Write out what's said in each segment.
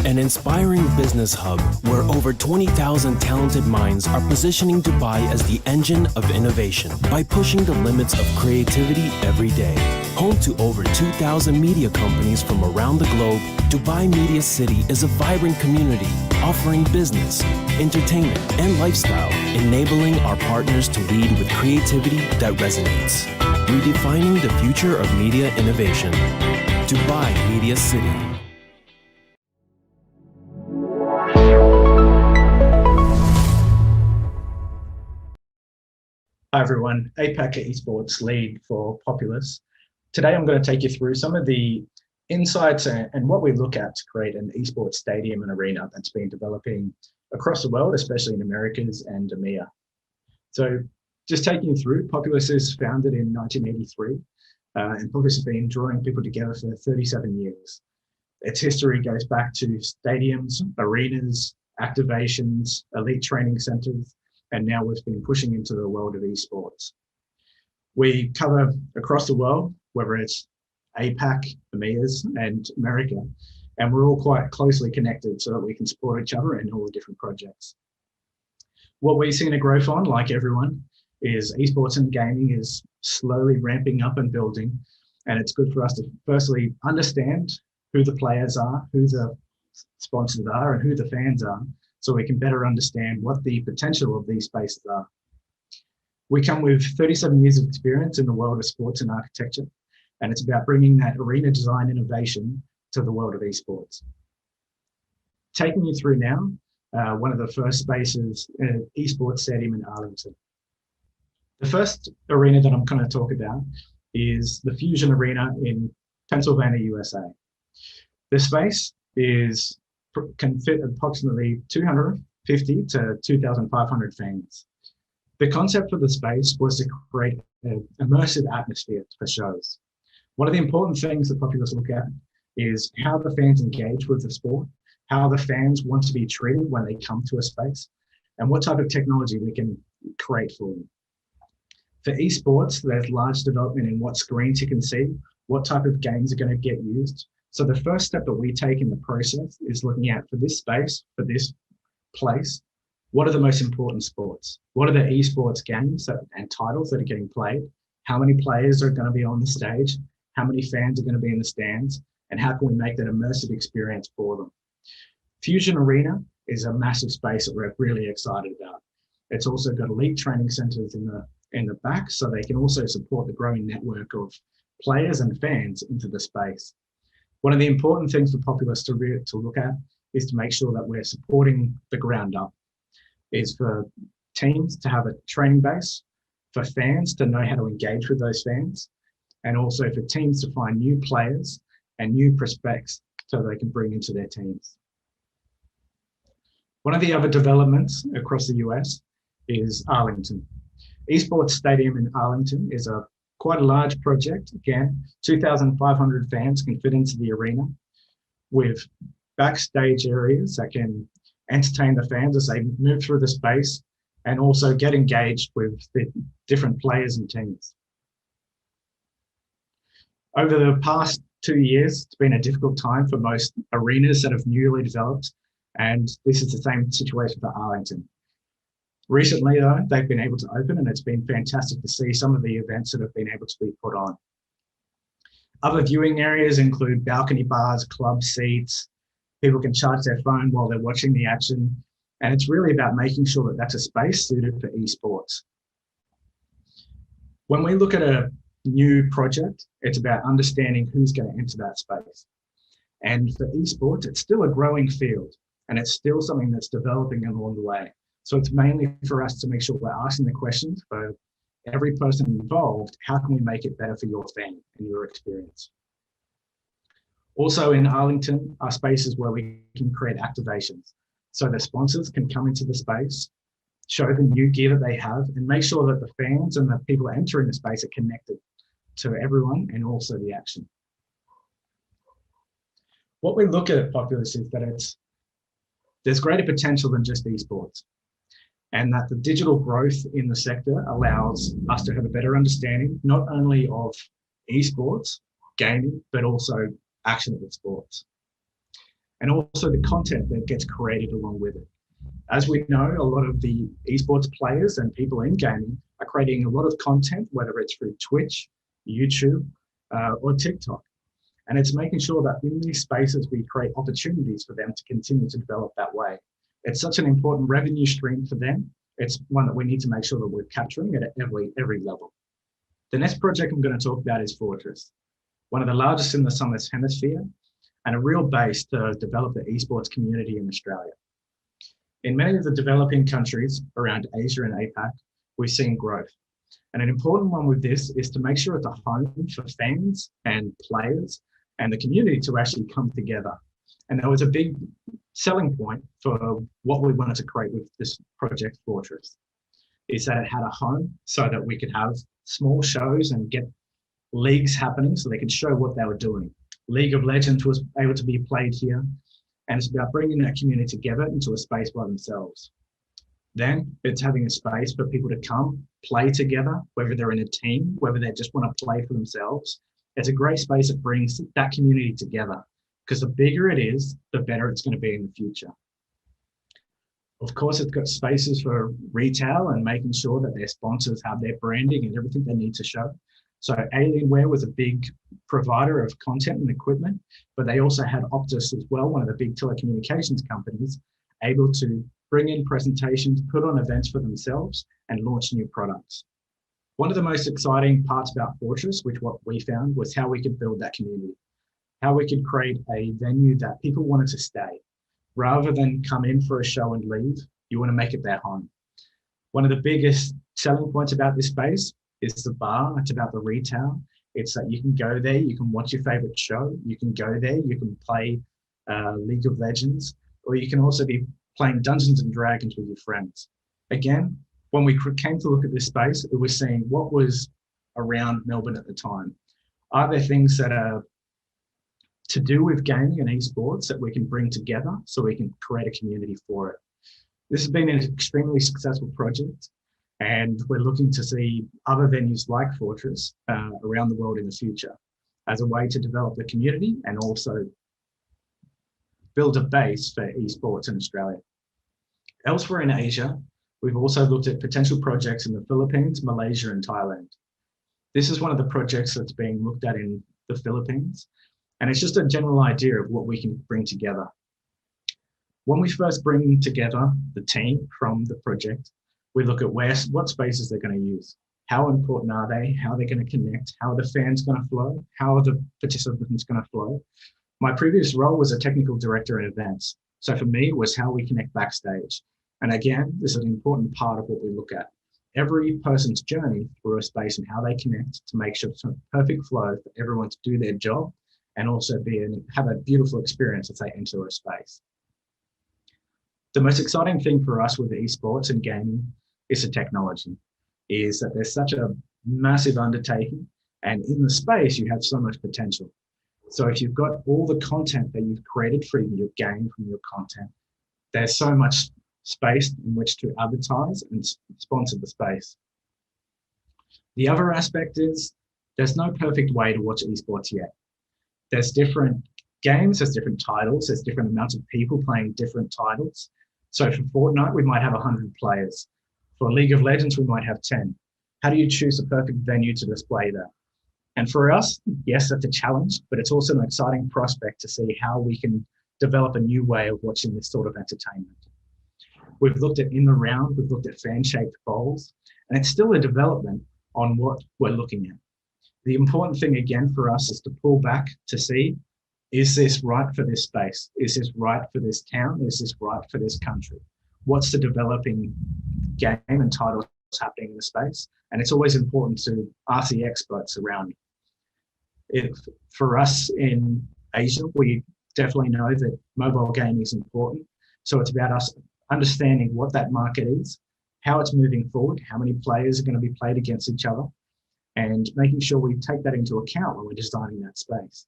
an inspiring business hub where over 20,000 talented minds are positioning Dubai as the engine of innovation by pushing the limits of creativity every day. Home to over 2,000 media companies from around the globe, Dubai Media City is a vibrant community offering business, entertainment, and lifestyle, enabling our partners to lead with creativity that resonates. Redefining the future of media innovation. Dubai Media City. Hi everyone, APAC eSports lead for Populous. Today I'm going to take you through some of the insights and what we look at to create an eSports stadium and arena that's been developing across the world, especially in Americas and EMEA. So just taking you through, Populous is founded in 1983 and Populous has been drawing people together for 37 years. Its history goes back to stadiums, arenas, activations, elite training centers, and now we've been pushing into the world of esports. We cover across the world, whether it's APAC, EMEAs, and America, and we're all quite closely connected so that we can support each other in all the different projects. What we've seen a growth on, like everyone, is esports and gaming is slowly ramping up and building, and it's good for us to firstly understand who the players are, who the sponsors are, and who the fans are, so we can better understand what the potential of these spaces are. We come with 37 years of experience in the world of sports and architecture, and it's about bringing that arena design innovation to the world of esports. Taking you through now, one of the first spaces, an esports stadium in Arlington. The first arena that I'm going to talk about is the Fusion Arena in Pennsylvania, USA. This space can fit approximately 250 to 2,500 fans. The concept for the space was to create an immersive atmosphere for shows. One of the important things that Populous look at is how the fans engage with the sport, how the fans want to be treated when they come to a space, and what type of technology we can create for them. For esports, there's large development in what screens you can see, what type of games are going to get used. So the first step that we take in the process is looking at, for this space, for this place, what are the most important sports? What are the esports games and titles that are getting played? How many players are going to be on the stage? How many fans are going to be in the stands? And how can we make that immersive experience for them? Fusion Arena is a massive space that we're really excited about. It's also got elite training centers in the back, so they can also support the growing network of players and fans into the space. One of the important things for Populous to look at is to make sure that we're supporting the ground up, is for teams to have a training base, for fans to know how to engage with those fans, and also for teams to find new players and new prospects so they can bring into their teams. One of the other developments across the US is Arlington. Esports Stadium in Arlington is quite a large project. Again, 2,500 fans can fit into the arena with backstage areas that can entertain the fans as they move through the space and also get engaged with the different players and teams. Over the past 2 years, it's been a difficult time for most arenas that have newly developed, and this is the same situation for Arlington. Recently, though, they've been able to open, and it's been fantastic to see some of the events that have been able to be put on. Other viewing areas include balcony bars, club seats. People can charge their phone while they're watching the action, and it's really about making sure that that's a space suited for esports. When we look at a new project, it's about understanding who's going to enter that space. And for esports, it's still a growing field, and it's still something that's developing along the way. So it's mainly for us to make sure we're asking the questions for every person involved, how can we make it better for your fan and your experience? Also in Arlington are spaces where we can create activations. So the sponsors can come into the space, show the new gear that they have, and make sure that the fans and the people entering the space are connected to everyone and also the action. What we look at Populous is that there's greater potential than just esports, and that the digital growth in the sector allows us to have a better understanding, not only of esports, gaming, but also actionable sports. and also the content that gets created along with it. As we know, a lot of the esports players and people in gaming are creating a lot of content, whether it's through Twitch, YouTube, or TikTok. And it's making sure that in these spaces, we create opportunities for them to continue to develop that way. It's such an important revenue stream for them. It's one that we need to make sure that we're capturing it at every level. The next project I'm going to talk about is Fortress, one of the largest in the Southern Hemisphere and a real base to develop the esports community in Australia. In many of the developing countries around Asia and APAC, we've seen growth. And an important one with this is to make sure it's a home for fans and players and the community to actually come together. And that was a big selling point for what we wanted to create with this project Fortress, is that it had a home so that we could have small shows and get leagues happening so they could show what they were doing. League of Legends was able to be played here, and it's about bringing that community together into a space by themselves. Then it's having a space for people to come, play together, whether they're in a team, whether they just want to play for themselves. It's a great space that brings that community together, because the bigger it is, the better it's going to be in the future. Of course, it's got spaces for retail and making sure that their sponsors have their branding and everything they need to show. So Alienware was a big provider of content and equipment, but they also had Optus as well, one of the big telecommunications companies, able to bring in presentations, put on events for themselves, and launch new products. One of the most exciting parts about Fortress, which what we found, was how we could build that community, how we could create a venue that people wanted to stay. Rather than come in for a show and leave, you want to make it their home. One of the biggest selling points about this space is the bar. It's about the retail. It's that you can go there, you can watch your favorite show, you can go there, you can play League of Legends, or you can also be playing Dungeons and Dragons with your friends. Again, when we came to look at this space, it was seeing what was around Melbourne at the time. Are there things that are to do with gaming and esports that we can bring together so we can create a community for it? This has been an extremely successful project, and we're looking to see other venues like Fortress around the world in the future as a way to develop the community and also build a base for esports in Australia. Elsewhere in Asia, we've also looked at potential projects in the Philippines, Malaysia, and Thailand. This is one of the projects that's being looked at in the Philippines, and it's just a general idea of what we can bring together. When we first bring together the team from the project, we look at what spaces they're going to use. How important are they? How are they going to connect? How are the fans going to flow? How are the participants going to flow? My previous role was a technical director in events. So for me, it was how we connect backstage. And again, this is an important part of what we look at. Every person's journey through a space and how they connect to make sure it's a perfect flow for everyone to do their job and also have a beautiful experience as they enter a space. The most exciting thing for us with esports and gaming is the technology, is that there's such a massive undertaking, and in the space, you have so much potential. So if you've got all the content that you've created from your game, from your content, there's so much space in which to advertise and sponsor the space. The other aspect is there's no perfect way to watch esports yet. There's different games, there's different titles, there's different amounts of people playing different titles. So for Fortnite, we might have 100 players. For League of Legends, we might have 10. How do you choose the perfect venue to display that? And for us, yes, that's a challenge, but it's also an exciting prospect to see how we can develop a new way of watching this sort of entertainment. We've looked at in the round, we've looked at fan-shaped bowls, and it's still a development on what we're looking at. The important thing again for us is to pull back to see, is this right for this space? Is this right for this town? Is this right for this country? What's the developing game and titles happening in the space? And it's always important to ask the experts around. For us in Asia, we definitely know that mobile gaming is important. So it's about us understanding what that market is, how it's moving forward, how many players are going to be played against each other, and making sure we take that into account when we're designing that space.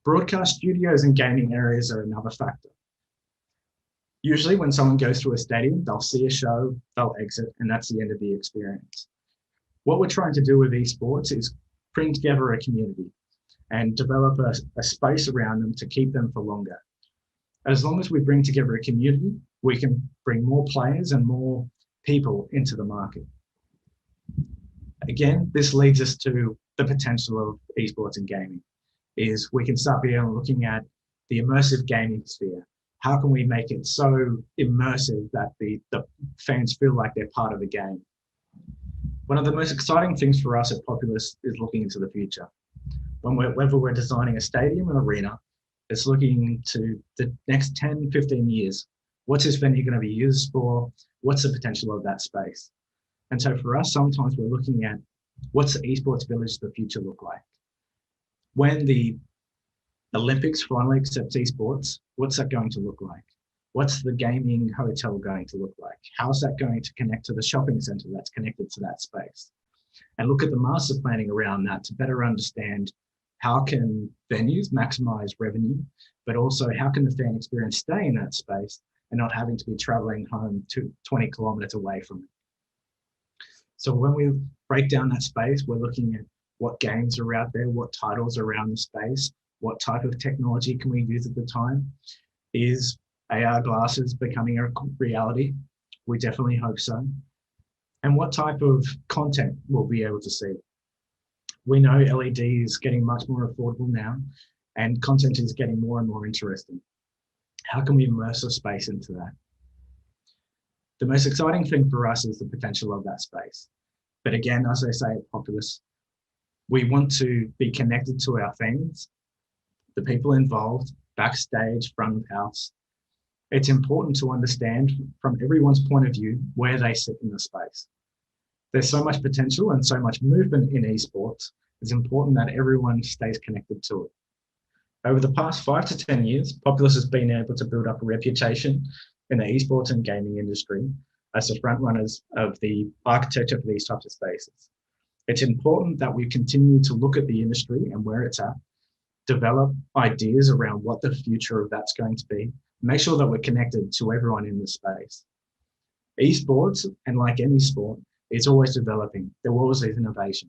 Broadcast studios and gaming areas are another factor. Usually when someone goes through a stadium, they'll see a show, they'll exit, and that's the end of the experience. What we're trying to do with esports is bring together a community. and develop a space around them to keep them for longer. As long as we bring together a community, we can bring more players and more people into the market. Again, this leads us to the potential of esports and gaming, is we can start looking at the immersive gaming sphere. How can we make it so immersive that the fans feel like they're part of the game? One of the most exciting things for us at Populous is looking into the future. Whether we're designing a stadium or arena, it's looking to the next 10, 15 years. What's this venue going to be used for? What's the potential of that space? And so for us, sometimes we're looking at what's the esports village of the future look like? When the Olympics finally accepts esports, what's that going to look like? What's the gaming hotel going to look like? How's that going to connect to the shopping center that's connected to that space? And look at the master planning around that to better understand how can venues maximize revenue, but also how can the fan experience stay in that space and not having to be traveling home to 20 kilometers away from it. So when we break down that space, we're looking at what games are out there, what titles are around the space, what type of technology can we use at the time. Is AR glasses becoming a reality? We definitely hope so. And what type of content we'll be able to see. We know LED is getting much more affordable now, and content is getting more and more interesting. How can we immerse a space into that? The most exciting thing for us is the potential of that space. But again, as I say at Populous, we want to be connected to our fans, the people involved, backstage, front of house. It's important to understand from everyone's point of view where they sit in the space. There's so much potential and so much movement in esports. It's important that everyone stays connected to it. Over the past 5 to 10 years, Populous has been able to build up a reputation in the esports and gaming industry as the front runners of the architecture for these types of spaces. It's important that we continue to look at the industry and where it's at, develop ideas around what the future of that's going to be, make sure that we're connected to everyone in the space. Esports, and like any sport, is always developing. There always is innovation.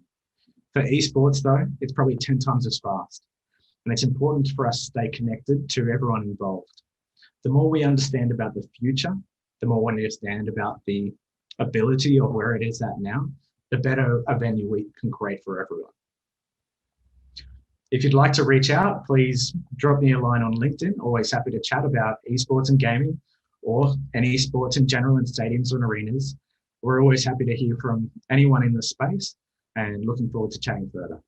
For esports though, it's probably 10 times as fast. And it's important for us to stay connected to everyone involved. The more we understand about the future, the more we understand about the ability of where it is at now, the better a venue we can create for everyone. If you'd like to reach out, please drop me a line on LinkedIn. Always happy to chat about esports and gaming, or any sports in general in stadiums and arenas. We're always happy to hear from anyone in the space and looking forward to chatting further.